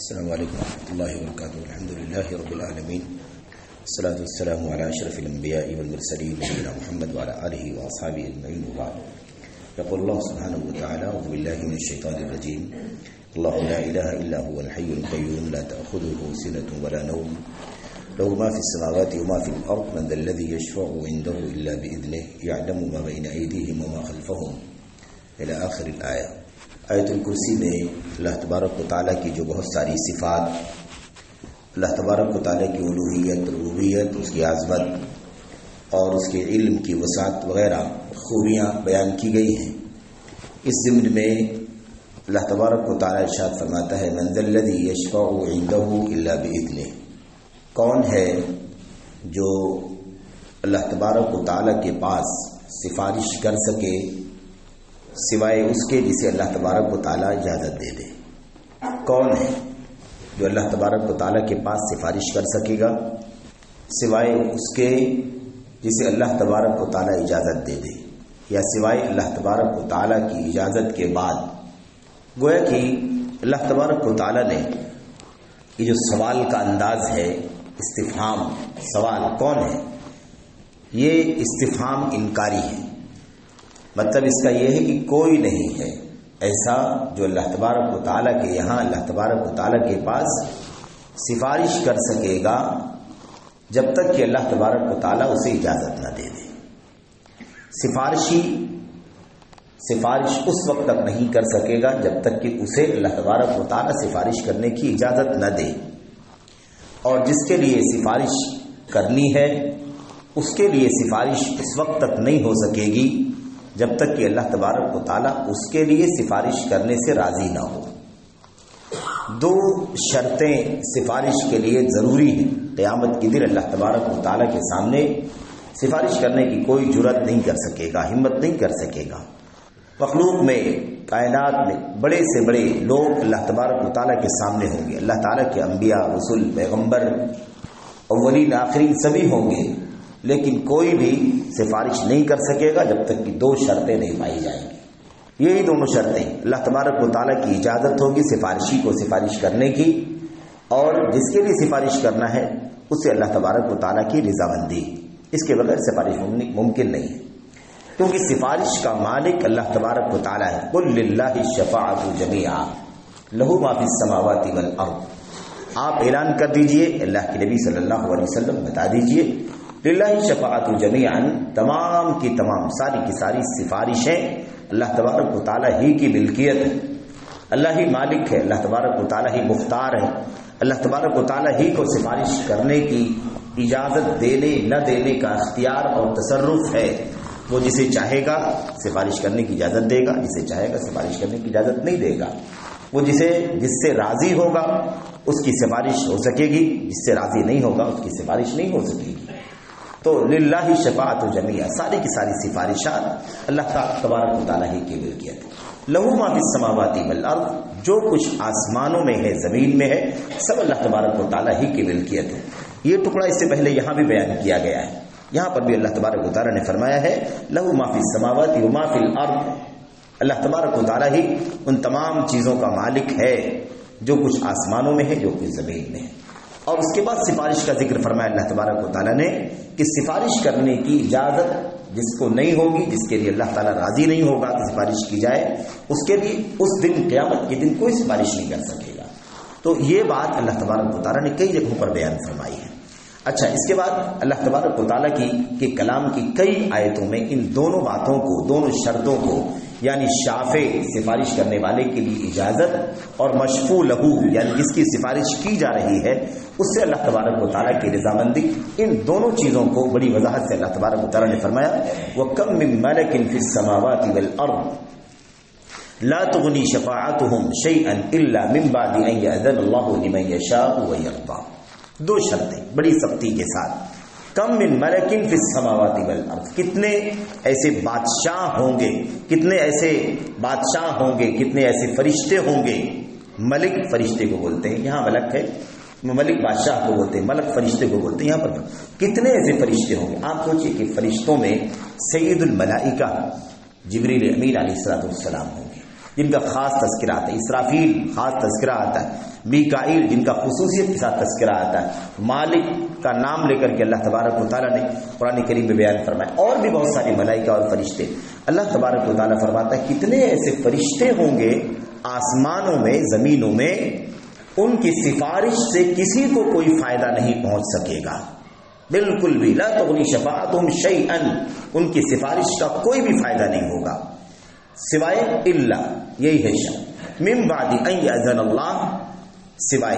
السلام علیکم ورحمۃ اللہ وبرکاتہ. الحمد للہ رب العالمین، والصلاة والسلام علی اشرف الانبیاء والمرسلین نبینا محمد وعلی آلہ واصحابہ اجمعین وبعد. یقول اللہ سبحانہ وتعالی اعوذ باللہ من الشیطان الرجیم اللہ لا الہ الا هو الحی القیوم لا تأخذه سنة ولا نوم له ما في السماوات وما في الارض من ذا الذي يشفع عنده الا باذنه يعلم ما بين ايديهم وما خلفهم الى آخر الآیہ. آیت الکرسی میں اللہ تبارک و تعالیٰ کی جو بہت ساری صفات، اللہ تبارک و تعالیٰ کی الوہیت، ربوبیت، اس کی عظمت اور اس کے علم کی وسعت وغیرہ خوبیاں بیان کی گئی ہیں. اس ضمن میں اللہ تبارک و تعالیٰ ارشاد فرماتا ہے من ذا الذی یشفع عنده الا باذنہ. کون ہے جو اللہ تبارک و تعالیٰ کے پاس سفارش کر سکے سوائے اس کے جسے اللہ تبارک و تعالیٰ اجازت دے دے؟ کون ہے جو اللہ تبارک و تعالیٰ کے پاس سفارش کر سکے گا سوائے اس کے جسے اللہ تبارک و تعالیٰ اجازت دے دے، یا سوائے اللہ تبارک و تعالیٰ کی اجازت کے بعد؟ گویا کہ اللہ تبارک و تعالیٰ نے یہ جو سوال کا انداز ہے، استفہام سوال کون ہے، یہ استفہام انکاری ہے. مطلب اس کا یہ ہے کہ کوئی نہیں ہے ایسا جو اللہ تبارک و تعالیٰ کے یہاں اللہ تبارک و تعالیٰ کے پاس سفارش کر سکے گا جب تک کہ اللہ تبارک و تعالیٰ اسے اجازت نہ دے دے. سفارش اس وقت تک نہیں کر سکے گا جب تک کہ اسے اللہ تبارک و تعالیٰ سفارش کرنے کی اجازت نہ دے، اور جس کے لیے سفارش کرنی ہے اس کے لیے سفارش اس وقت تک نہیں ہو سکے گی جب تک کہ اللہ تبارک و تعالیٰ اس کے لیے سفارش کرنے سے راضی نہ ہو. دو شرطیں سفارش کے لیے ضروری ہیں. قیامت کے دن اللہ تبارک و تعالیٰ کے سامنے سفارش کرنے کی کوئی جرأت نہیں کر سکے گا، ہمت نہیں کر سکے گا. مخلوق میں، کائنات میں بڑے سے بڑے لوگ اللہ تبارک و تعالیٰ کے سامنے ہوں گے. اللہ تعالیٰ کے انبیاء، رسول، پیغمبر، اولین آخرین سبھی ہوں گے، لیکن کوئی بھی سفارش نہیں کر سکے گا جب تک کہ دو شرطیں نہیں پائی جائیں گی. یہی دونوں شرطیں، اللہ تبارک و تعالیٰ کی اجازت ہوگی سفارشی کو سفارش کرنے کی، اور جس کے لیے سفارش کرنا ہے اسے اللہ تبارک و تعالیٰ کی رضامندی. اس کے بغیر سفارش ممکن نہیں ہے، کیونکہ سفارش کا مالک اللہ تبارک و تعالیٰ ہے. قل للہ الشفاعۃ جمیعا لہ ما فی السماوات والارض. آپ اعلان کر دیجئے، اللہ کے نبی صلی اللہ علیہ وسلم بتا دیجئے، للہ شفاعت جمیعا، تمام کی تمام، ساری کی ساری سفارشیں اللہ تبارک و تعالیٰ ہی کی ملکیت ہے. اللہ ہی مالک ہے، اللہ تبارک و تعالیٰ ہی مختار ہے. اللہ تبارک و تعالیٰ ہی کو سفارش کرنے کی اجازت دینے نہ دینے کا اختیار اور تصرف ہے. وہ جسے چاہے گا سفارش کرنے کی اجازت دے گا، جسے چاہے گا سفارش کرنے کی اجازت نہیں دے گا. وہ جس سے راضی ہوگا اس کی سفارش ہو سکے گی، جس سے راضی نہیں ہوگا اس کی سفارش نہیں ہو سکے گی. تو للہ شفاعت جمیعا، ساری کی ساری سفارشات اللہ تبارک و تعالیٰ ہی کی ملکیت ہے. لہ ما فی السماوات والارض، جو کچھ آسمانوں میں ہے، زمین میں ہے، سب اللہ تبارک و تعالیٰ ہی کی ملکیت ہے. یہ ٹکڑا اس سے پہلے یہاں بھی بیان کیا گیا ہے. یہاں پر بھی اللہ تبارک و تعالیٰ نے فرمایا ہے لہ ما فی السماوات وما فی الارض. اللہ تبارک و تعالیٰ ہی ان تمام چیزوں کا مالک ہے جو کچھ آسمانوں میں ہے، جو کچھ زمین میں ہے. اور اس کے بعد سفارش کا ذکر فرمایا اللہ تبارک و تعالیٰ نے کہ سفارش کرنے کی اجازت جس کو نہیں ہوگی، جس کے لیے اللہ تعالیٰ راضی نہیں ہوگا کہ سفارش کی جائے، اس کے لیے اس دن، قیامت کے دن، کوئی سفارش نہیں کر سکے گا. تو یہ بات اللہ تبارک و تعالیٰ نے کئی جگہوں پر بیان فرمائی ہے. اچھا، اس کے بعد اللہ تبارک و تعالیٰ کے کلام کی کئی آیتوں میں ان دونوں باتوں کو، دونوں شرطوں کو، یعنی شافع سفارش کرنے والے کے لیے اجازت اور مشفوع لہو یعنی جس کی سفارش کی جا رہی ہے اس سے اللہ تبارک و تعالیٰ کی رضامندی، ان دونوں چیزوں کو بڑی وضاحت سے اللہ تبارک و تعالیٰ نے فرمایا وَكَمْ مِن مَلَكٍ فِي السَّمَاوَاتِ وَالْأَرْضِ لَا تُغْنِي شَفَاعَتُهُمْ شَيْئًا إِلَّا مِن بَعْدِ أَن يَأْذَنَ اللَّهُ لِمَن يَشَاءُ وَيَرْضَىٰ. دو شرطیں بڑی سختی کے ساتھ. کم من ملکن فی السماوات والارض، کتنے ایسے بادشاہ ہوں گے، کتنے ایسے بادشاہ ہوں گے، کتنے ایسے فرشتے ہوں گے. ملک فرشتے کو بولتے ہیں، یہاں ملک ہے، ملک بادشاہ کو بولتے ہیں، ملک فرشتے کو بولتے ہیں. یہاں پر کتنے ایسے فرشتے ہوں گے. آپ سوچئے کہ فرشتوں میں سید الملائکہ جبریل امین علیہ السلام ہوں گے، جن کا خاص تذکرہ آتا ہے، اسرافیل خاص تذکرہ آتا ہے، میکائیل جن کا خصوصیت کے ساتھ تذکرہ آتا ہے، مالک کا نام لے کر کے اللہ تبارک و تعالیٰ نے قرآن کریم میں بیان فرمایا، اور بھی بہت ساری ملائکہ اور فرشتے۔ اللہ تبارک و تعالیٰ فرماتا ہے کتنے ایسے فرشتے ہوں گے آسمانوں میں، زمینوں میں، ان کی سفارش سے کسی کو کوئی فائدہ نہیں پہنچ سکے گا، بالکل بھی۔ لا تغنی شفاعتہم شیئا، ان کی سفارش کا کوئی بھی فائدہ نہیں ہوگا سوائے الا، یہی ہے شرط، من بعد ان یأذن اللہ، سوائے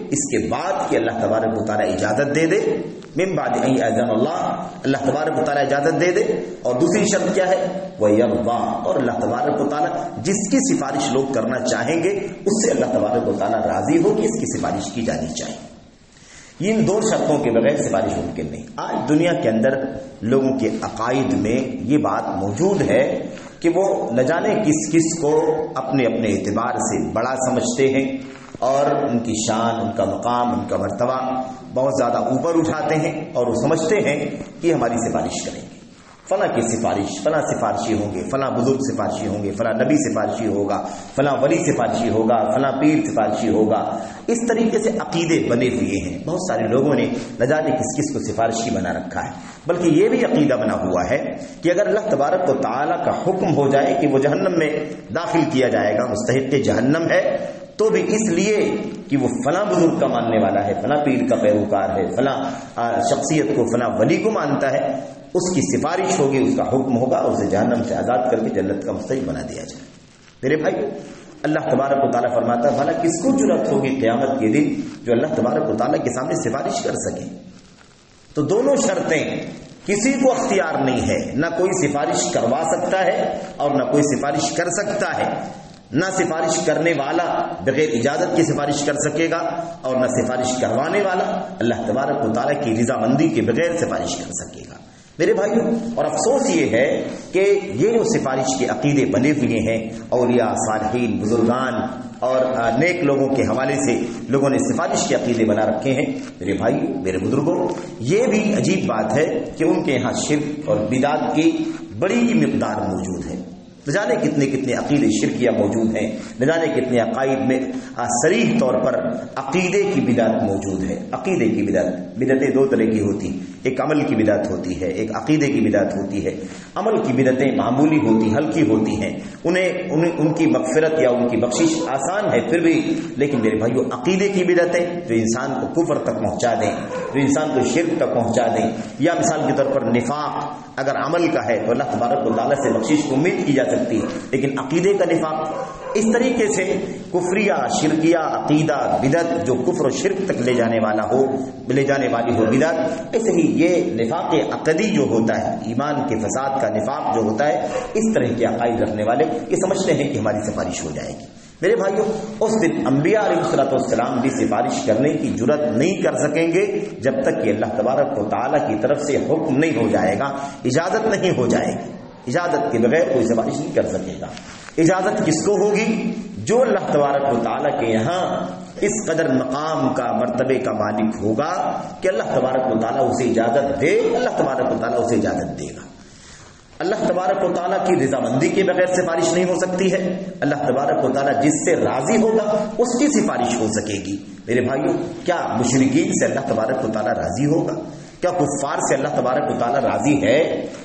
اس کے بعد کہ اللہ تبارک و تعالیٰ اجازت دے دے، من بعد ان یأذن اللہ تبارک و تعالیٰ اجازت دے دے۔ اور دوسری شرط کیا ہے؟ وَيَرْضَى، اور اللہ تبارک و تعالیٰ جس کی سفارش لوگ کرنا چاہیں گے اس سے اللہ تبارک و تعالیٰ راضی ہو کہ اس کی سفارش کی جانی چاہیے۔ ان دو شرطوں کے بغیر سفارش ممکن نہیں۔ آج دنیا کے اندر لوگوں کے عقائد میں یہ بات موجود ہے کہ وہ نہ جانے کس کو اپنے اپنے اعتبار سے بڑا سمجھتے ہیں، اور ان کی شان، ان کا مقام، ان کا مرتبہ بہت زیادہ اوپر اٹھاتے ہیں، اور وہ سمجھتے ہیں کہ ہماری سفارش کریں گے، فلاں کی سفارش، فلاں سفارشی ہوں گے، فلاں بزرگ سفارشی ہوں گے، فلاں نبی سفارشی ہوگا، فلاں ولی سفارشی ہوگا، فلاں پیر سفارشی ہوگا۔ اس طریقے سے عقیدے بنے ہوئے ہیں، بہت سارے لوگوں نے نہ جانے کس کو سفارشی بنا رکھا ہے۔ بلکہ یہ بھی عقیدہ بنا ہوا ہے کہ اگر اللہ تبارک و تعالیٰ کا حکم ہو جائے کہ وہ جہنم میں داخل کیا جائے گا، مستحق جہنم ہے، تو بھی اس لیے کہ وہ فلاں بزرگ کا ماننے والا ہے، فلاں پیر کا پیروکار ہے، فلاں شخصیت کو، فلاں ولی کو مانتا ہے، اس کی سفارش ہوگی، اس کا حکم ہوگا، اور اسے جہنم سے آزاد کر کے جنت کا مستحق بنا دیا جائے۔ میرے بھائی، اللہ تبارک و تعالیٰ فرماتا ہے بھلا کس کو جرأت ہوگی قیامت کے دن جو اللہ تبارک و تعالیٰ کے سامنے سفارش کر سکے؟ تو دونوں شرطیں کسی کو اختیار نہیں ہے، نہ کوئی سفارش کروا سکتا ہے اور نہ کوئی سفارش کر سکتا ہے، نہ سفارش کرنے والا بغیر اجازت کی سفارش کر سکے گا، اور نہ سفارش کروانے والا اللہ تبارک و تعالیٰ کی رضامندی کے بغیر سفارش کر سکے گا۔ میرے بھائیوں، اور افسوس یہ ہے کہ یہ جو سفارش کے عقیدے بنے ہوئے ہیں، اولیاء، صالحین، بزرگان اور نیک لوگوں کے حوالے سے لوگوں نے سفارش کے عقیدے بنا رکھے ہیں، میرے بھائیوں، میرے بزرگوں، یہ بھی عجیب بات ہے کہ ان کے یہاں شرک اور بدعت کی بڑی مقدار موجود ہے۔ نہ جانے کتنے عقیدے شرکیہ موجود ہیں، نہ جانے کتنے عقائد میں صریح طور پر عقیدے کی بدعت موجود ہے۔ عقیدے کی بدعتیں دو طرح کی ہوتی ہیں، ایک عمل کی بدعت ہوتی ہے، ایک عقیدے کی بدعت ہوتی ہے۔ عمل کی بدعتیں معمولی ہوتی، ہلکی ہوتی ہیں، ان کی مغفرت یا ان کی بخشش آسان ہے پھر بھی، لیکن میرے بھائیو عقیدے کی بدعتیں جو انسان کو کفر تک پہنچا دیں، جو انسان کو شرک تک پہنچا دیں، یا مثال کے طور پر نفاق اگر عمل کا ہے تو اللہ تبارک و تعالیٰ سے بخشش کی امید کی جا سکتی ہے، لیکن عقیدے کا نفاق، اس طریقے سے کفریہ، شرکیہ عقیدہ، بدعت جو کفر و شرک تک لے جانے والی ہو بدعت، ایسے ہی یہ نفاق عقدی جو ہوتا ہے، ایمان کے فساد کا نفاق جو ہوتا ہے، اس طرح کے عقائد رکھنے والے یہ سمجھتے ہیں کہ ہماری سفارش ہو جائے گی۔ میرے بھائیوں، اس دن انبیاء علیہ السلام بھی سفارش کرنے کی جرأت نہیں کر سکیں گے جب تک کہ اللہ تبارک و تعالیٰ کی طرف سے حکم نہیں ہو جائے گا، اجازت نہیں ہو جائے گی۔ اجازت کے بغیر کوئی سفارش نہیں کر سکے گا۔ اجازت کس کو ہوگی؟ جو اللہ تبارک و تعالیٰ کے یہاں اس قدر مقام کا، مرتبے کا مالک ہوگا کہ اللہ تبارک و تعالیٰ اسے اجازت دے، اللہ تبارک و تعالیٰ اسے اجازت دے گا۔ اللہ تبارک و تعالیٰ کی رضامندی کے بغیر سفارش نہیں ہو سکتی ہے۔ اللہ تبارک و تعالیٰ جس سے راضی ہوگا اس کی سفارش ہو سکے گی۔ میرے بھائیوں، کیا مشرکین سے اللہ تبارک و تعالیٰ راضی ہوگا؟ کیا کفار سے اللہ تبارک و تعالیٰ راضی ہے؟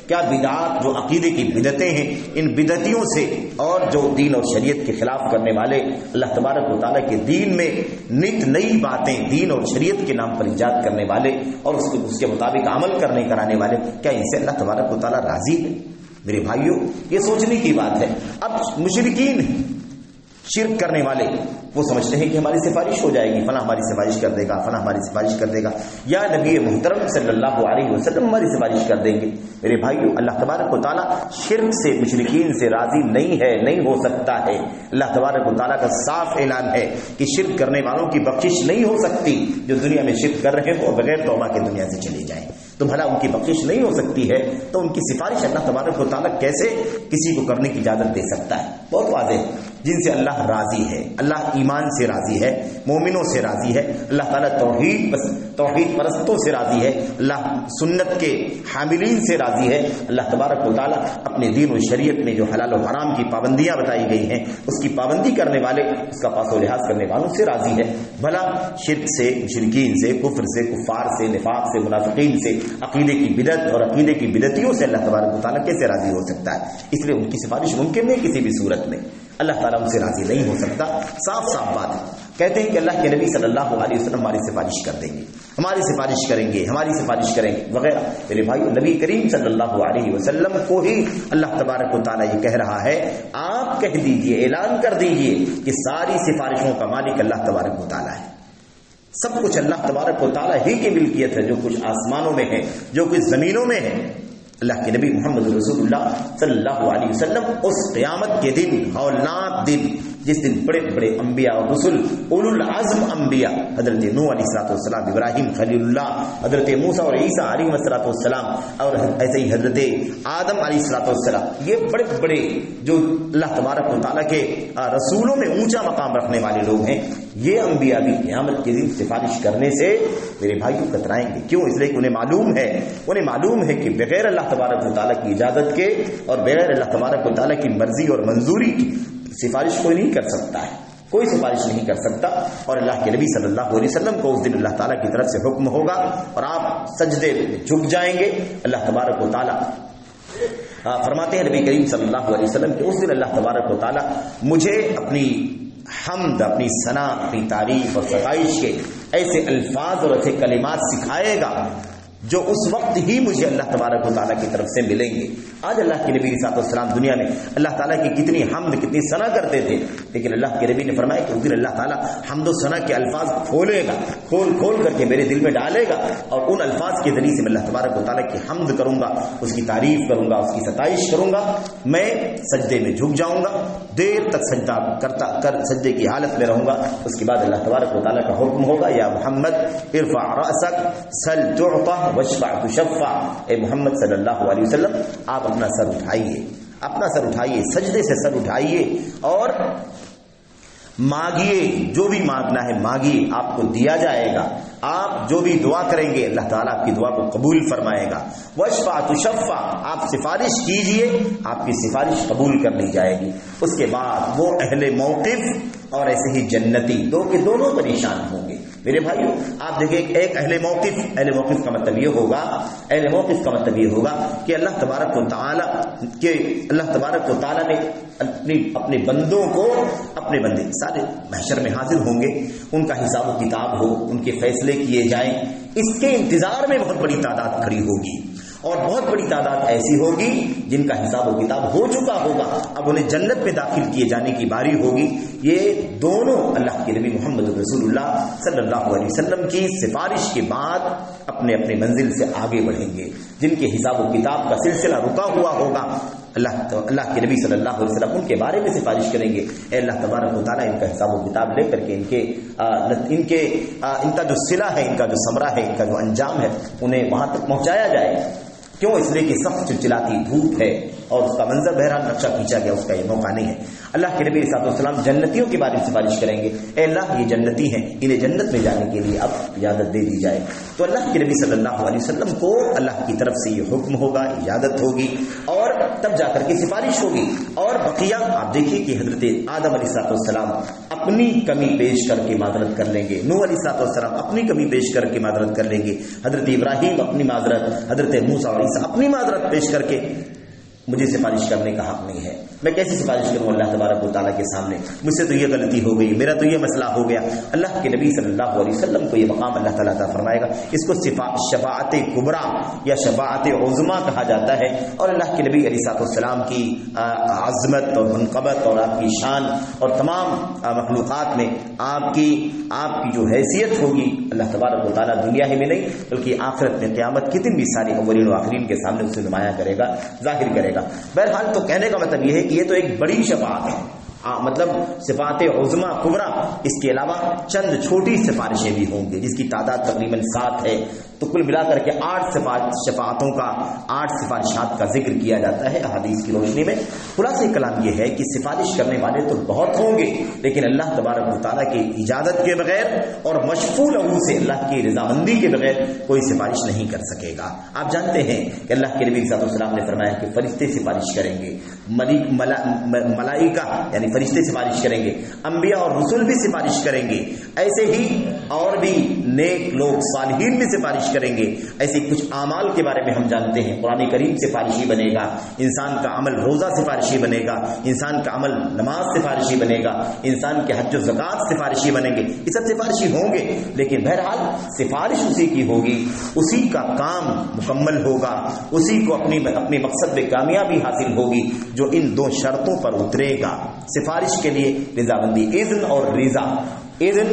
کیا بدعات جو عقیدے کی بدعتیں ہیں، ان بدعتیوں سے اور جو دین اور شریعت کے خلاف کرنے والے، اللہ تبارک و تعالیٰ کے دین میں نت نئی باتیں دین اور شریعت کے نام پر ایجاد کرنے والے اور اس کے مطابق عمل کرانے والے، کیا ان سے اللہ تبارک و تعالیٰ راضی ہے؟ میرے بھائیوں، یہ سوچنے کی بات ہے۔ اب مشرکین شرک کرنے والے وہ سمجھتے ہیں کہ ہماری سفارش ہو جائے گی، فلاں ہماری سفارش کر دے گا، فلاں ہماری سفارش کر دے گا، یا نبی محترم صلی اللہ علیہ وسلم ہماری سفارش کر دیں گے۔ میرے بھائیو، اللہ تبارک و تعالیٰ شرک سے، مشرکین سے راضی نہیں ہے، نہیں ہو سکتا ہے۔ اللہ تبارک و تعالیٰ کا صاف اعلان ہے کہ شرک کرنے والوں کی بخشش نہیں ہو سکتی۔ جو دنیا میں شرک کر رہے ہیں وہ بغیر توبہ کے دنیا سے چلے جائیں، تو بھلا ان کی بخشش نہیں ہو سکتی ہے تو ان کی سفارش اللہ تبارک و تعالیٰ کیسے کسی کو کرنے کی اجازت دے سکتا ہے؟ بہت واضح ہے۔ جن سے اللہ راضی ہے. اللہ ایمان سے راضی ہے, مومنوں سے راضی ہے. اللہ تعالیٰ توحید پرستوں سے راضی ہے. اللہ سنت کے حاملین سے راضی ہے. اللہ تبارک و تعالیٰ اپنے دین و شریعت میں جو حلال و حرام کی پابندیاں بتائی گئی ہیں اس کی پابندی کرنے والے, اس کا پاس و لحاظ کرنے والوں سے راضی ہے. بھلا شرک سے, مشرکین سے, کفر سے, کفار سے, نفاق سے, منافقین سے, عقیدے کی بدعت اور عقیدے کی بدعتیوں سے اللہ تبارک و تعالیٰ کیسے راضی ہو سکتا ہے؟ اس لیے ان کی سفارش ممکن نہیں کسی بھی صورت میں. اللہ تعالیٰ ان سے راضی نہیں ہو سکتا. صاف صاف بات ہے. کہتے ہیں کہ اللہ کے نبی صلی اللہ علیہ وسلم ہماری سفارش کر دیں گے, ہماری سفارش کریں گے, ہماری سفارش کریں گے وغیرہ. میرے بھائی, نبی کریم صلی اللہ علیہ وسلم کو ہی اللہ تبارک و تعالیٰ یہ کہہ رہا ہے, آپ کہہ دیجئے, اعلان کر دیجئے کہ ساری سفارشوں کا مالک اللہ تبارک و تعالیٰ ہے. سب کچھ اللہ تبارک و تعالیٰ ہی کی ملکیت ہے. جو کچھ آسمانوں میں ہے, جو کچھ زمینوں میں ہے, اللہ کے نبی محمد رسول اللہ صلی اللہ علیہ وسلم اس قیامت کے دن, ہولناک دن, جس دن بڑے بڑے انبیاء اور رسول, اولو العزم انبیاء, حضرت نوح علیہ الصلوۃ والسلام, ابراہیم خلیل اللہ, حضرت موسیٰ اور عیسیٰ علیہ الصلوۃ والسلام, اور ایسے ہی حضرت آدم علیہ الصلوۃ والسلام, یہ بڑے بڑے جو اللہ تبارک و تعالیٰ کے رسولوں میں اونچا مقام رکھنے والے لوگ ہیں, یہ انبیاء بھی قیامت کے دن سفارش کرنے سے میرے بھائیوں کترائیں گے. کیوں؟ اس لیے کہ انہیں معلوم ہے کہ بغیر اللہ تبارک و تعالیٰ کی اجازت کے اور بغیر اللہ تبارک و تعالیٰ کی مرضی اور منظوری کی سفارش کوئی نہیں کر سکتا ہے, کوئی سفارش نہیں کر سکتا. اور اللہ کے نبی صلی اللہ علیہ وسلم کو اس دن اللہ تعالیٰ کی طرف سے حکم ہوگا اور آپ سجدے میں جھک جائیں گے. اللہ تبارک و تعالیٰ فرماتے ہیں نبی کریم صلی اللہ علیہ وسلم کہ اس دن اللہ تبارک و تعالیٰ مجھے اپنی حمد, اپنی ثنا, اپنی تعریف اور ستائش کے ایسے الفاظ اور ایسے کلمات سکھائے گا جو اس وقت ہی مجھے اللہ تبارک و تعالیٰ کی طرف سے ملیں گے. آج اللہ کے نبی صلی اللہ علیہ وسلم دنیا میں اللہ تعالیٰ کی کتنی حمد, کتنی ثنا کرتے تھے, لیکن اللہ کے نبی نے فرمایا کہ اس دن اللہ تعالیٰ حمد و ثنا کے الفاظ کھولے گا, کھول کر کے میرے دل میں ڈالے گا, اور ان الفاظ کے ذریعے سے میں اللہ تبارک و تعالیٰ کی حمد کروں گا, اس کی تعریف کروں گا, اس کی ستائش کروں گا. میں سجدے میں جھک جاؤں گا, دیر تک سجدہ کر سجدے کی حالت میں رہوں گا. اس کے بعد اللہ تبارک و تعالیٰ کا حکم ہوگا, یا محمد ارفع رأسک سل تعطى واشفع تشفع. اے محمد صلی اللہ علیہ وسلم, آپ اپنا سر اٹھائیے, سجدے سے سر اٹھائیے اور مانگیے, جو بھی مانگنا ہے مانگیے, آپ کو دیا جائے گا. آپ جو بھی دعا کریں گے اللہ تعالیٰ آپ کی دعا کو قبول فرمائے گا. واشفع تشفع, آپ سفارش کیجئے, آپ کی سفارش قبول کر لی جائے گی. اس کے بعد وہ اہل موقف اور ایسے ہی جنتی دونوں پریشان ہوں گے. میرے بھائیو, آپ دیکھیں, ایک اہل موقف کا مطلب یہ ہوگا کہ اللہ تبارک و تعالیٰ نے اپنے بندوں کو, اپنے بندے سارے محشر میں حاضر ہوں گے, ان کا حساب و کتاب ہو, ان کے فیصلے کیے جائیں. اس کے انتظار میں بہت بڑی تعداد کھڑی ہوگی, اور بہت بڑی تعداد ایسی ہوگی جن کا حساب و کتاب ہو چکا ہوگا, اب انہیں جنت میں داخل کیے جانے کی باری ہوگی. یہ دونوں اللہ کے نبی محمد رسول اللہ صلی اللہ علیہ وسلم کی سفارش کے بعد اپنے اپنے منزل سے آگے بڑھیں گے. جن کے حساب و کتاب کا سلسلہ رکا ہوا ہوگا, اللہ کے نبی صلی اللہ علیہ وسلم ان کے بارے میں سفارش کریں گے, اے اللہ تبارک و تعالیٰ ان کا حساب و کتاب لے کر کے ان کا جو صلہ ہے, ان کا جو ثمرہ ہے, ان کا جو انجام ہے, انہیں وہاں تک پہنچایا جائے. کیوں؟ اس لیے کہ سخت چلچلاتی دھوپ ہے اور اس کا منظر بہرحال نقشہ کھینچا گیا, اس کا یہ موقع نہیں ہے. اللہ کے نبی صلی اللہ علیہ وسلم جنتیوں کے بارے میں سفارش کریں گے, اے اللہ یہ جنتی ہیں, انہیں جنت میں جانے کے لیے اب اجازت دے دی جائے. تو اللہ کے نبی صلی اللہ علیہ وسلم کو اللہ کی طرف سے یہ حکم ہوگا, اجازت ہوگی, اور تب جا کر کے سفارش ہوگی. اور بقیہ آپ دیکھیے کہ حضرت آدم علیہ السلام اپنی کمی پیش کر کے معذرت کر لیں گے, نوح علیہ السلام اپنی کمی پیش کر کے معذرت کر لیں گے, حضرت ابراہیم اپنی معذرت, حضرت موسیٰ اپنی معذرت پیش کر کے مجھے سفارش کرنے کا حق نہیں ہے. میں کیسے سفارش کروں اللہ تبارک و تعالیٰ کے سامنے؟ مجھ سے تو یہ غلطی ہو گئی, میرا تو یہ مسئلہ ہو گیا. اللہ کے نبی صلی اللہ علیہ وسلم کو یہ مقام اللہ تعالیٰ عطا فرمائے گا. اس کو شفاعت کبریٰ یا شفاعت عظمیٰ کہا جاتا ہے. اور اللہ کے نبی علیہ السلام کی عظمت اور منقبت اور آپ کی شان اور تمام مخلوقات میں آپ کی جو حیثیت ہوگی, اللہ تبارک و تعالیٰ دنیا ہی میں نہیں بلکہ آخرت میں قیامت کے دن بھی سارے اولین و آخرین کے سامنے اسے نمایاں کرے گا, ظاہر کرے گا. بہرحال تو کہنے کا مطلب یہ ہے کہ یہ تو ایک بڑی شفاعت ہے, مطلب صفات عظمیٰ کبریٰ. اس کے علاوہ چند چھوٹی سفارشیں بھی ہوں گی جس کی تعداد تقریباً 7 ہے. تو کل ملا کر کے 8 شفاعتوں کا 8 سفارشات کا ذکر کیا جاتا ہے احادیث کی روشنی میں۔ خلاصہ کلام یہ ہے کہ سفارش کرنے والے تو بہت ہوں گے، لیکن اللہ تبارک و تعالیٰ کی اجازت کے بغیر اور مشفوع لہو سے اللہ کی رضامندی کے بغیر کوئی سفارش نہیں کر سکے گا۔ آپ جانتے ہیں کہ اللہ کے نبی صلی اللہ علیہ وسلم نے فرمایا کہ فرشتے سفارش کریں گے، ملائکہ یعنی فرشتے سفارش کریں گے، انبیاء اور رسول بھی سفارش کریں گے، ایسے ہی اور بھی نیک لوگ صالحین بھی سفارش کریں گے۔ ایسے کچھ اعمال کے بارے میں ہم جانتے ہیں، قرآن کریم سفارشی بنے گا، انسان کا عمل روزہ سفارشی بنے گا، انسان کا عمل نماز سفارشی بنے گا، انسان کے حج و زکوٰۃ سفارشی بنیں گے، یہ سب سفارشی ہوں گے، لیکن بہرحال سفارش اسی کی ہوگی، اسی کا کام مکمل ہوگا، اسی کو اپنے مقصد میں کامیابی حاصل ہوگی جو ان 2 شرطوں پر اترے گا۔ سفارش کے لیے رضامندی، اذن اور رضا، اذن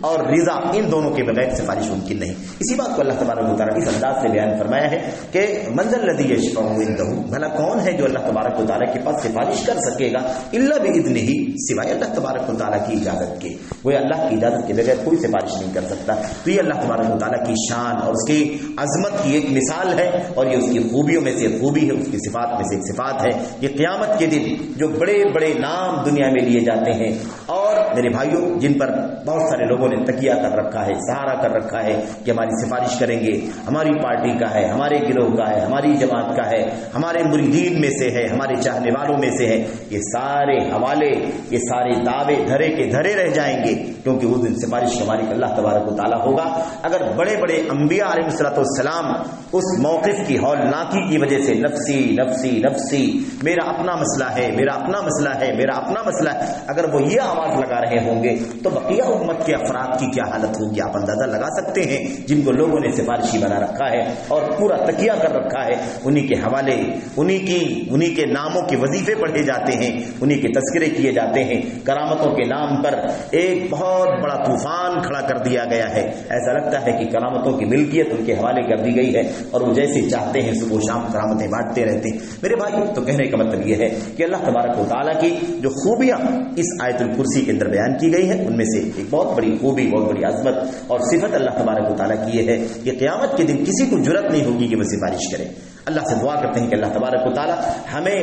اور رضا ان دونوں کے بغیر سفارش ممکن نہیں۔ اسی بات کو اللہ تبارک و تعالیٰ اس انداز سے بیان فرمایا ہے کہ من ذا الذی یشفع عنده، بھلا کون ہے جو اللہ تبارک و تعالیٰ کے پاس سفارش کر سکے گا، الا باذنہ، سوائے اللہ تبارک و تعالیٰ کی اجازت کے۔ وہ اللہ کی اجازت کے بغیر کوئی سفارش نہیں کر سکتا۔ تو یہ اللہ تبارک و تعالیٰ کی شان اور اس کی عظمت کی ایک مثال ہے، اور یہ اس کی خوبیوں میں سے ایک خوبی ہے، اس کی صفات میں سے ایک صفات ہے۔ یہ قیامت کے دن جو بڑے بڑے نام دنیا میں لیے جاتے ہیں، اور میرے بھائیوں جن پر بہت سارے لوگوں نے تکیہ کر رکھا ہے، سہارا کر رکھا ہے کہ ہماری سفارش کریں گے، ہماری پارٹی کا ہے، ہمارے گروہ کا ہے، ہماری جماعت کا ہے، ہمارے مریدین میں سے ہے، ہمارے چاہنے والوں میں سے ہے، یہ سارے حوالے، یہ سارے دعوے دھرے کے دھرے رہ جائیں گے، کیونکہ اس دن سفارش کا مالک اللہ تبارک و تعالیٰ ہوگا۔ اگر بڑے بڑے انبیاء علیہ السلام اس موقف کی ہولناکی کی وجہ سے نفسی نفسی نفسی، میرا اپنا مسئلہ ہے، میرا اپنا مسئلہ ہے، میرا اپنا مسئلہ ہے، اگر وہ یہ آواز لگا رہے ہوں گے تو بقیہ امت کے افراد کی کیا حالت ہوگی آپ اندازہ لگا سکتے ہیں، جن کو لوگوں نے سفارشی بنا رکھا ہے اور پورا تکیہ کر رکھا ہے، انہی کے حوالے، انہی کے ناموں کے وظیفے پڑھے جاتے ہیں، انہی کے تذکرے کیے جاتے ہیں۔ کرامتوں کے نام پر ایک بہت بڑا طوفان کھڑا کر دیا گیا ہے، ایسا لگتا ہے کہ کرامتوں کی ملکیت ان کے حوالے کر دی گئی ہے اور وہ جیسے چاہتے ہیں صبح و شام کرامتیں بانٹتے رہتے ہیں۔ میرے بھائی تو کہنے کا مطلب یہ ہے کہ اللہ تبارک و تعالیٰ کی جو خوبیاں اس آیت الکرسی کے اندر بیان کی گئی ہے، ان میں سے ایک بہت بڑی خوبی، بہت بڑی عظمت اور صفت اللہ تبارک و تعالیٰ کی یہ ہے کہ قیامت کے دن کسی کو جرأت نہیں ہوگی کہ وہ سفارش کرے۔ اللہ سے دعا کرتے ہیں کہ اللہ تبارک و تعالیٰ ہمیں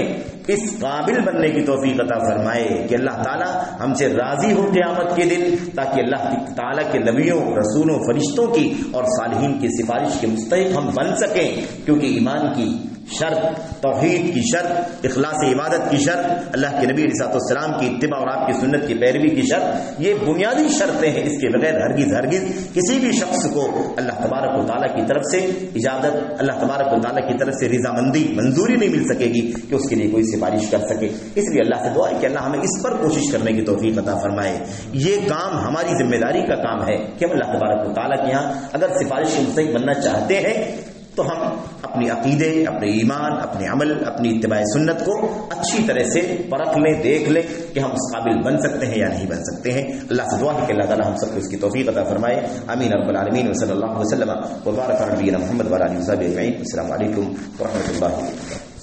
اس قابل بننے کی توفیق عطا فرمائے کہ اللہ تعالیٰ ہم سے راضی ہو قیامت کے دن، تاکہ اللہ تعالیٰ کے نبیوں، رسولوں، فرشتوں کی اور صالحین کی سفارش کے مستحق ہم بن سکیں، کیونکہ ایمان کی شرط، توحید کی شرط، اخلاص عبادت کی شرط، اللہ کے نبی علیہ السلام کی اتباع اور آپ کی سنت کی پیروی کی شرط، یہ بنیادی شرطیں ہیں۔ اس کے بغیر ہرگز کسی بھی شخص کو اللہ تبارک و تعالیٰ کی طرف سے اجازت، اللہ تبارک و تعالیٰ کی طرف سے رضامندی، منظوری نہیں مل سکے گی کہ اس کے لیے کوئی سفارش کر سکے۔ اس لیے اللہ سے دعا ہے کہ اللہ ہمیں اس پر کوشش کرنے کی توفیق عطا فرمائے۔ یہ کام ہماری ذمہ داری کا کام ہے کہ ہم اللہ تبارک و تعالیٰ کے یہاں اگر سفارش کے مستحق بننا چاہتے ہیں تو ہم اپنی عقیدے، اپنے ایمان، اپنے عمل، اپنی اتباع سنت کو اچھی طرح سے پرکھ لیں، دیکھ لیں کہ ہم اس قابل بن سکتے ہیں یا نہیں بن سکتے ہیں۔ اللہ سے دعا ہے کہ اللہ تعالیٰ ہم سب کو اس کی توفیق عطا فرمائے۔ آمین رب العالمین، وصلی اللہ وسلم وبارک علی نبینا محمد وعلی آلہ وصحبہ اجمعین۔ السلام علیکم ورحمۃ اللہ وبرکاتہ۔